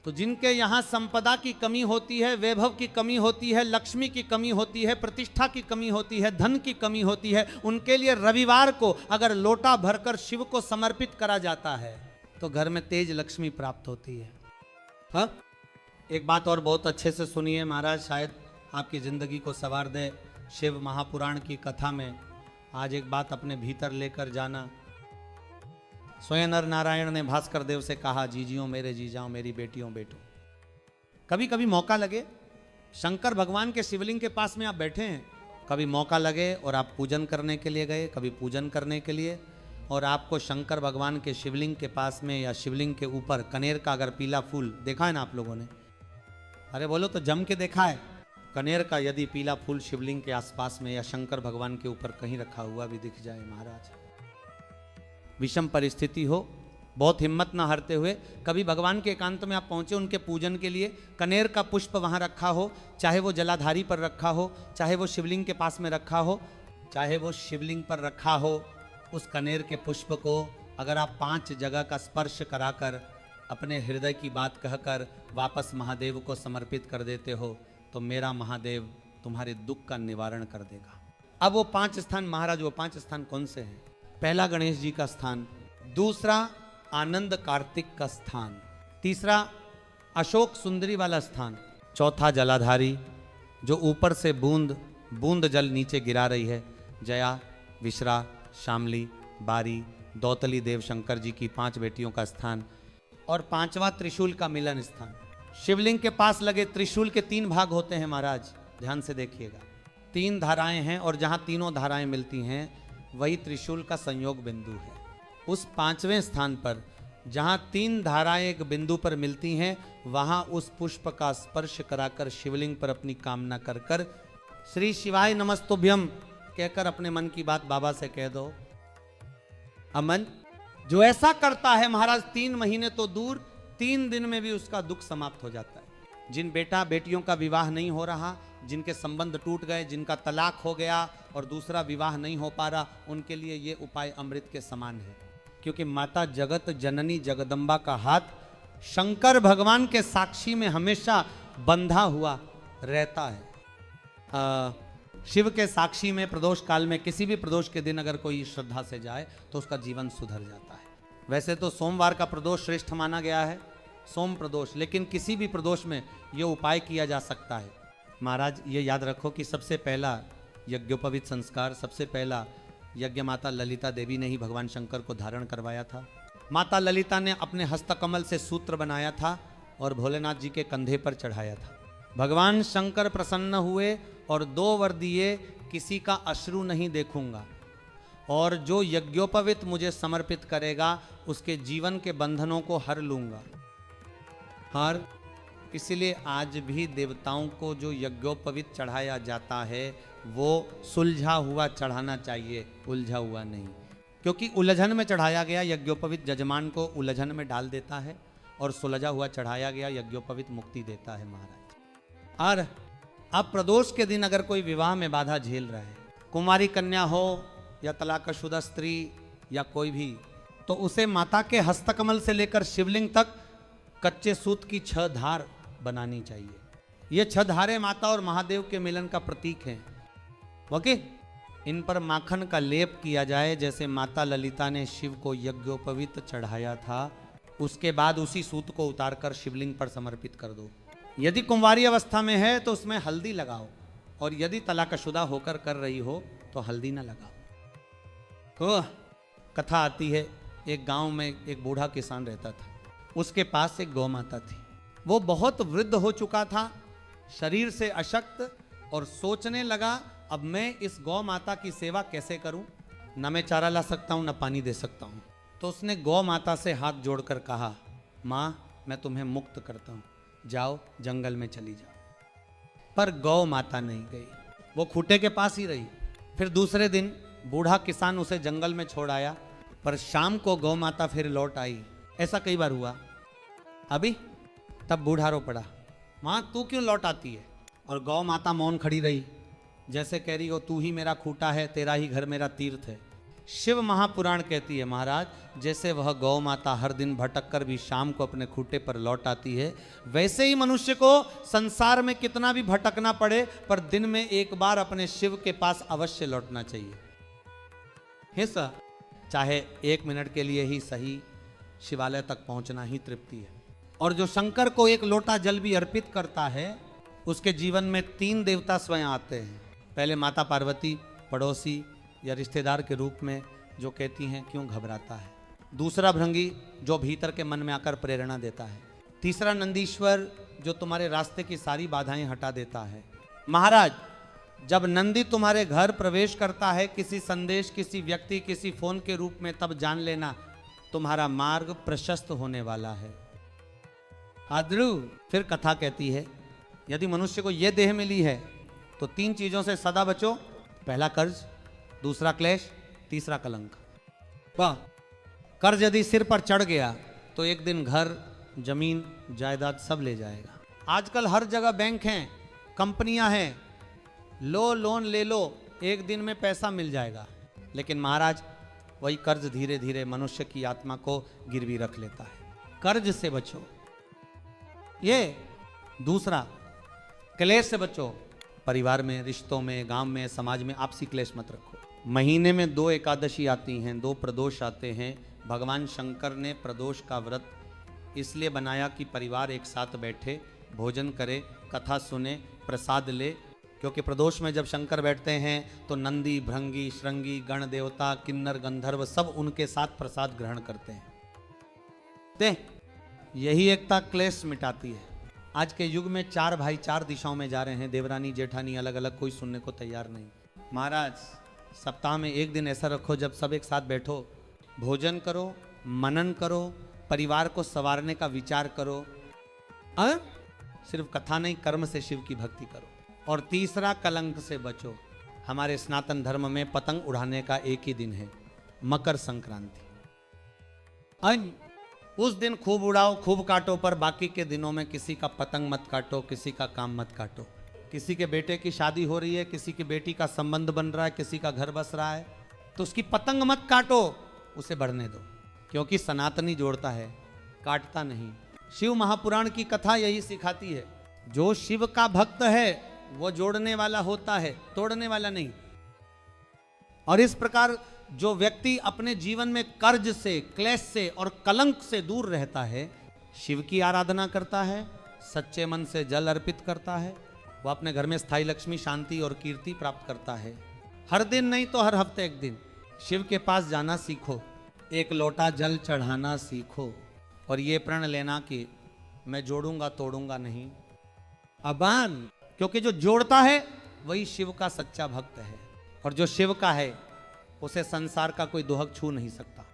तो जिनके यहाँ संपदा की कमी होती है, वैभव की कमी होती है, लक्ष्मी की कमी होती है, प्रतिष्ठा की कमी होती है, धन की कमी होती है, उनके लिए रविवार को अगर लोटा भरकर शिव को समर्पित करा जाता है तो घर में तेज लक्ष्मी प्राप्त होती है। हाँ, एक बात और बहुत अच्छे से सुनिए महाराज, शायद आपकी जिंदगी को संवार दे। शिव महापुराण की कथा में आज एक बात अपने भीतर लेकर जाना। स्वयं नर नारायण ने भास्कर देव से कहा, जीजियों मेरे जीजाओं, मेरी बेटियों बेटों, कभी कभी मौका लगे, शंकर भगवान के शिवलिंग के पास में आप बैठे हैं, कभी मौका लगे और आप पूजन करने के लिए गए, कभी पूजन करने के लिए, और आपको शंकर भगवान के शिवलिंग के पास में या शिवलिंग के ऊपर कनेर का अगर पीला फूल देखा है ना आप लोगों ने, अरे बोलो तो जम के देखा है, कनेर का यदि पीला फूल शिवलिंग के आसपास में या शंकर भगवान के ऊपर कहीं रखा हुआ भी दिख जाए महाराज, विषम परिस्थिति हो, बहुत हिम्मत ना हारते हुए कभी भगवान के एकांत में आप पहुंचे उनके पूजन के लिए, कनेर का पुष्प वहां रखा हो, चाहे वो जलाधारी पर रखा हो, चाहे वो शिवलिंग के पास में रखा हो, चाहे वो शिवलिंग पर रखा हो, उस कनेर के पुष्प को अगर आप 5 जगह का स्पर्श कराकर अपने हृदय की बात कहकर वापस महादेव को समर्पित कर देते हो तो मेरा महादेव तुम्हारे दुख का निवारण कर देगा। अब वो 5 स्थान महाराज, वो 5 स्थान कौन से हैं? पहला गणेश जी का स्थान, दूसरा आनंद कार्तिक का स्थान, तीसरा अशोक सुंदरी वाला स्थान, चौथा जलाधारी जो ऊपर से बूंद बूंद जल नीचे गिरा रही है, जया, विश्रा, शामली, बारी, दौतली देव शंकर जी की 5 बेटियों का स्थान, और 5वां त्रिशूल का मिलन स्थान। शिवलिंग के पास लगे त्रिशूल के 3 भाग होते हैं महाराज, ध्यान से देखिएगा, 3 धाराएं हैं और जहां तीनों धाराएं मिलती हैं वही त्रिशूल का संयोग बिंदु है। उस 5वें स्थान पर जहां 3 धाराएं एक बिंदु पर मिलती हैं वहां उस पुष्प का स्पर्श कराकर शिवलिंग पर अपनी कामना कर कर श्री शिवाय नमस्तुभ्यम कहकर अपने मन की बात बाबा से कह दो। अमन जो ऐसा करता है महाराज 3 महीने तो दूर, 3 दिन में भी उसका दुख समाप्त हो जाता है। जिन बेटा बेटियों का विवाह नहीं हो रहा, जिनके संबंध टूट गए, जिनका तलाक हो गया और दूसरा विवाह नहीं हो पा रहा, उनके लिए ये उपाय अमृत के समान है, क्योंकि माता जगत जननी जगदम्बा का हाथ शंकर भगवान के साक्षी में हमेशा बंधा हुआ रहता है। शिव के साक्षी में प्रदोष काल में किसी भी प्रदोष के दिन अगर कोई श्रद्धा से जाए तो उसका जीवन सुधर जाता है। वैसे तो सोमवार का प्रदोष श्रेष्ठ माना गया है, सोम प्रदोष, लेकिन किसी भी प्रदोष में यह उपाय किया जा सकता है। महाराज ये याद रखो कि सबसे पहला यज्ञोपवीत संस्कार, सबसे पहला यज्ञ माता ललिता देवी ने ही भगवान शंकर को धारण करवाया था। माता ललिता ने अपने हस्तकमल से सूत्र बनाया था और भोलेनाथ जी के कंधे पर चढ़ाया था। भगवान शंकर प्रसन्न हुए और 2 वर दिए, किसी का अश्रु नहीं देखूंगा और जो यज्ञोपवीत मुझे समर्पित करेगा उसके जीवन के बंधनों को हर लूंगा। हर इसलिए आज भी देवताओं को जो यज्ञोपवीत चढ़ाया जाता है वो सुलझा हुआ चढ़ाना चाहिए, उलझा हुआ नहीं, क्योंकि उलझन में चढ़ाया गया यज्ञोपवीत जजमान को उलझन में डाल देता है और सुलझा हुआ चढ़ाया गया यज्ञोपवीत मुक्ति देता है महाराज। और अब प्रदोष के दिन अगर कोई विवाह में बाधा झेल रहा है, कुमारी कन्या हो या तलाकशुदा स्त्री या कोई भी, तो उसे माता के हस्तकमल से लेकर शिवलिंग तक कच्चे सूत की 6 धार बनानी चाहिए। ये 6 धारें माता और महादेव के मिलन का प्रतीक हैं। ओके, इन पर माखन का लेप किया जाए जैसे माता ललिता ने शिव को यज्ञोपवीत चढ़ाया था। उसके बाद उसी सूत को उतारकर शिवलिंग पर समर्पित कर दो। यदि कुंवारी अवस्था में है तो उसमें हल्दी लगाओ, और यदि तलाकशुदा होकर कर रही हो तो हल्दी ना लगाओ। तो कथा आती है, एक गांव में एक बूढ़ा किसान रहता था, उसके पास एक गौ माता थी। वो बहुत वृद्ध हो चुका था, शरीर से अशक्त, और सोचने लगा अब मैं इस गौ माता की सेवा कैसे करूं, न मैं चारा ला सकता हूं न पानी दे सकता हूं। तो उसने गौ माता से हाथ जोड़कर कहा, माँ मैं तुम्हें मुक्त करता हूं, जाओ जंगल में चली जाओ। पर गौ माता नहीं गई, वो खूंटे के पास ही रही। फिर दूसरे दिन बूढ़ा किसान उसे जंगल में छोड़ आया, पर शाम को गौ माता फिर लौट आई। ऐसा कई बार हुआ। अभी तब बूढ़ा रो पड़ा, माँ तू क्यों लौट आती है? और गौ माता मौन खड़ी रही, जैसे कह रही हो तू ही मेरा खूंटा है, तेरा ही घर मेरा तीर्थ है। शिव महापुराण कहती है महाराज, जैसे वह गौ माता हर दिन भटक कर भी शाम को अपने खूंटे पर लौट आती है, वैसे ही मनुष्य को संसार में कितना भी भटकना पड़े पर दिन में एक बार अपने शिव के पास अवश्य लौटना चाहिए। है सर, चाहे 1 मिनट के लिए ही सही, शिवालय तक पहुंचना ही तृप्ति है। और जो शंकर को एक लोटा जल भी अर्पित करता है, उसके जीवन में 3 देवता स्वयं आते हैं। पहले माता पार्वती, पड़ोसी या रिश्तेदार के रूप में, जो कहती हैं क्यों घबराता है। दूसरा भृंगी, जो भीतर के मन में आकर प्रेरणा देता है। तीसरा नंदीश्वर, जो तुम्हारे रास्ते की सारी बाधाएं हटा देता है। महाराज, जब नंदी तुम्हारे घर प्रवेश करता है किसी संदेश, किसी व्यक्ति, किसी फोन के रूप में, तब जान लेना तुम्हारा मार्ग प्रशस्त होने वाला है। आद्रू, फिर कथा कहती है, यदि मनुष्य को यह देह मिली है तो 3 चीजों से सदा बचो। पहला कर्ज, दूसरा क्लेश, तीसरा कलंक। वाह, कर्ज यदि सिर पर चढ़ गया तो एक दिन घर, जमीन, जायदाद सब ले जाएगा। आजकल हर जगह बैंक हैं, कंपनियां हैं, लो लोन ले लो, एक दिन में पैसा मिल जाएगा। लेकिन महाराज, वही कर्ज धीरे धीरे मनुष्य की आत्मा को गिरवी रख लेता है। कर्ज से बचो। ये दूसरा, क्लेश से बचो। परिवार में, रिश्तों में, गांव में, समाज में आपसी क्लेश मत रखो। महीने में 2 एकादशी आती हैं, 2 प्रदोष आते हैं। भगवान शंकर ने प्रदोष का व्रत इसलिए बनाया कि परिवार एक साथ बैठे, भोजन करे, कथा सुने, प्रसाद ले। क्योंकि प्रदोष में जब शंकर बैठते हैं तो नंदी, भृंगी, श्रृंगी, गण देवता, किन्नर, गंधर्व सब उनके साथ प्रसाद ग्रहण करते हैं। ते यही एकता क्लेश मिटाती है। आज के युग में 4 भाई 4 दिशाओं में जा रहे हैं, देवरानी जेठानी अलग अलग, कोई सुनने को तैयार नहीं। महाराज, सप्ताह में एक दिन ऐसा रखो जब सब एक साथ बैठो, भोजन करो, मनन करो, परिवार को संवारने का विचार करो। सिर्फ कथा नहीं, कर्म से शिव की भक्ति करो। और तीसरा, कलंक से बचो। हमारे सनातन धर्म में पतंग उड़ाने का एक ही दिन है, मकर संक्रांति। उस दिन खूब उड़ाओ, खूब काटो, पर बाकी के दिनों में किसी का पतंग मत काटो, किसी का काम मत काटो। किसी के बेटे की शादी हो रही है, किसी की बेटी का संबंध बन रहा है, किसी का घर बस रहा है, तो उसकी पतंग मत काटो, उसे बढ़ने दो। क्योंकि सनातनी जोड़ता है, काटता नहीं। शिव महापुराण की कथा यही सिखाती है, जो शिव का भक्त है वो जोड़ने वाला होता है, तोड़ने वाला नहीं। और इस प्रकार जो व्यक्ति अपने जीवन में कर्ज से, क्लेश से और कलंक से दूर रहता है, शिव की आराधना करता है, सच्चे मन से जल अर्पित करता है, वो अपने घर में स्थायी लक्ष्मी, शांति और कीर्ति प्राप्त करता है। हर दिन नहीं तो हर हफ्ते एक दिन शिव के पास जाना सीखो, एक लोटा जल चढ़ाना सीखो, और ये प्रण लेना कि मैं जोड़ूंगा तोड़ूंगा नहीं। अबान, क्योंकि जो जोड़ता है वही शिव का सच्चा भक्त है, और जो शिव का है उसे संसार का कोई दुहक छू नहीं सकता।